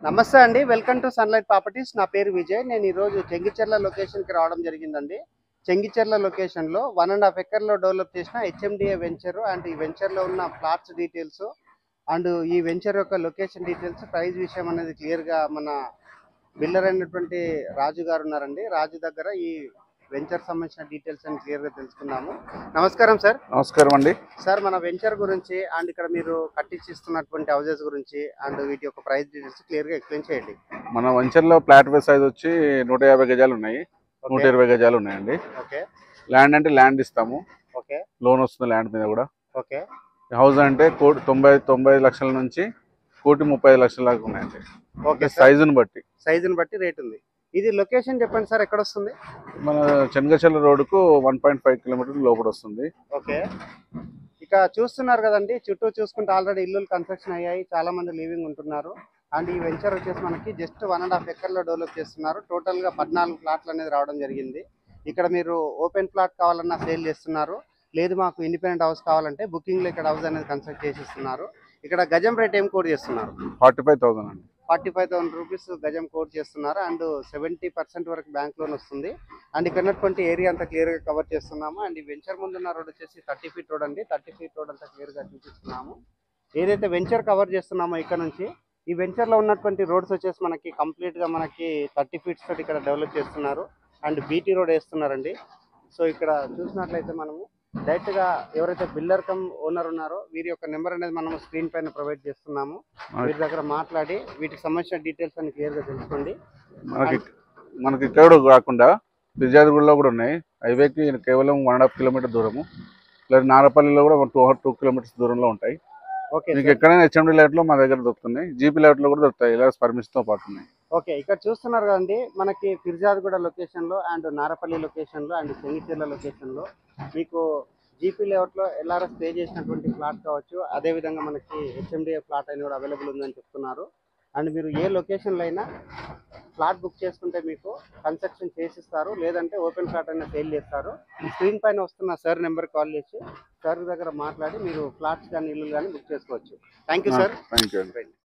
నమస్తే అండి, welcome to sunlight properties. నా పేరు విజయ్. నేను ఈరోజు చెంగిచెర్ల లొకేషన్కి రావడం జరిగిందండి. చెంగిచెర్ల లొకేషన్లో 1.5 ఎకర్లో డెవలప్ చేసిన హెచ్ఎండిఏ వెంచర్ అండ్ ఈ వెంచర్లో ఉన్న ప్లాట్స్ డీటెయిల్స్ అండ్ ఈ వెంచర్ యొక్క లొకేషన్ డీటెయిల్స్, ప్రైస్ విషయం అనేది క్లియర్గా మన బిల్డర్ అయినటువంటి రాజు గారు ఉన్నారండి. రాజు దగ్గర ఈ వెంచర్ సంబంధించిన డీటెయిల్స్ అని క్లియర్గా తెలుసుకుందాము. నమస్కారం సార్. నమస్కారం అండి. సార్, మన వెంచర్ గురించి అండ్ ఇక్కడ మీరు కట్టించిస్తున్నటువంటి హౌసెస్ గురించి అండ్ వీటి యొక్క ప్రైస్ డీటెయిల్స్ క్లియర్గా ఎక్స్ప్లెయిన్ చేయండి. మన వెంచర్లో ఫ్లాట్ సైజ్ వచ్చి 150 గజాలు ఉన్నాయి, 120 గజాలు ఉన్నాయండి. ఓకే. ల్యాండ్ అంటే ల్యాండ్ ఇస్తాము, ఓకే. లోన్ వస్తుంది ల్యాండ్ మీద కూడా. ఓకే. హౌస్ అంటే 90 లక్షల నుంచి 1,35 లక్షల దాకా ఉన్నాయండి. ఓకే. సైజుని బట్టి రేట్ ఉంది. ఇది లొకేషన్ చెప్పండి సార్, ఎక్కడ వస్తుంది? మన చెనగచెర్ల రోడ్డుకు 1.5 కిలోమీటర్లు లోపల వస్తుంది. ఓకే. ఇక చూస్తున్నారు కదండి, చుట్టూ చూసుకుంటే ఆల్రెడీ ఇల్లులు కన్స్ట్రక్షన్ అయ్యాయి, చాలా మంది లివింగ్ ఉంటున్నారు. అండ్ ఈ వెంచర్ వచ్చేసి మనకి జస్ట్ 1.5 ఎకర్లో డెవలప్ చేస్తున్నారు. టోటల్గా 14 ప్లాట్లు అనేది రావడం జరిగింది. ఇక్కడ మీరు ఓపెన్ ప్లాట్ కావాలన్నా సేల్ చేస్తున్నారు, లేదు మాకు ఇండిపెండెంట్ హౌస్ కావాలంటే బుకింగ్లో ఇక్కడ హౌస్ అనేది కన్స్ట్రక్ట్ చేసిస్తున్నారు. ఇక్కడ గజం రేట్ ఏం కోట్ చేస్తున్నారు? 45,000 అండి. 45,000 రూపీస్ గజం కోట్ చేస్తున్నారు. అండ్ 70% వరకు బ్యాంక్ లోన్ వస్తుంది. అండ్ ఇక్కడ ఉన్నటువంటి ఏరియా అంతా క్లియర్గా కవర్ చేస్తున్నాము. అండ్ ఈ వెంచర్ ముందున్న రోడ్ వచ్చేసి 30 ఫీట్ రోడ్ అండి. 30 ఫీట్ రోడ్ అంతా క్లియర్గా చూపిస్తున్నాము. ఏదైతే వెంచర్ కవర్ చేస్తున్నామో ఇక్కడ నుంచి ఈ వెంచర్లో ఉన్నటువంటి రోడ్స్ వచ్చేసి మనకి కంప్లీట్గా మనకి 30 ఫీట్స్ తోటి ఇక్కడ డెవలప్ చేస్తున్నారు. అండ్ బీటీ రోడ్ వేస్తున్నారండి. సో ఇక్కడ చూసినట్లయితే మనము డైరెక్ట్గా ఎవరైతే బిల్డర్ కమ్ ఓనర్ ఉన్నారో వీరి యొక్క నెంబర్ అనేది మనం స్క్రీన్ పైన ప్రొవైడ్ చేస్తున్నాము. వీరి దగ్గర మాట్లాడి వీటికి సంబంధించిన డీటెయిల్స్ అని క్లియర్గా తెలుసుకోండి. మనకి ఇక్కడ కాకుండా ఫిర్యాదుగూడలో కూడా ఉన్నాయి. హైవేకి కేవలం 1.5 కిలోమీటర్ దూరము, లేదా నారపల్లిలో కూడా 2 కిలోమీటర్స్ దూరంలో ఉంటాయి. ఓకే. మీకు ఎక్కడైనా హెచ్ఎండి లేఅవుట్లో మా దగ్గర దొరుకుతున్నాయి, జీపీ లేఅవుట్లో కూడా దొరుకుతాయి, ఇలా పర్మిషన్తో పాటు ఉన్నాయి. ఓకే. ఇక్కడ చూస్తున్నారు కదండి, మనకి ఫిర్యాదుగూడ లొకేషన్లో అండ్ నారపల్లి లొకేషన్లో అండ్ చెంగిచెర్ల లొకేషన్లో మీకు జీపీ లేఅవుట్లో ఎల్ఆర్ఎస్ పే చేసినటువంటి ఫ్లాట్ కావచ్చు, అదేవిధంగా మనకి హెచ్ఎండిఏ ఫ్లాట్ అయినా కూడా అవైలబుల్ ఉందని చెప్తున్నారు. అండ్ మీరు ఏ లొకేషన్లో అయినా ఫ్లాట్ బుక్ చేసుకుంటే మీకు కన్స్ట్రక్షన్ చేసిస్తారు, లేదంటే ఓపెన్ ఫ్లాట్ అయినా సేల్ చేస్తారు. స్క్రీన్ పైన వస్తున్న సార్ నెంబర్ కాల్ చేసి సార్ దగ్గర మాట్లాడి మీరు ఫ్లాట్స్ కానీ ఇల్లు కానీ బుక్ చేసుకోవచ్చు. Thank you sir. Thank you.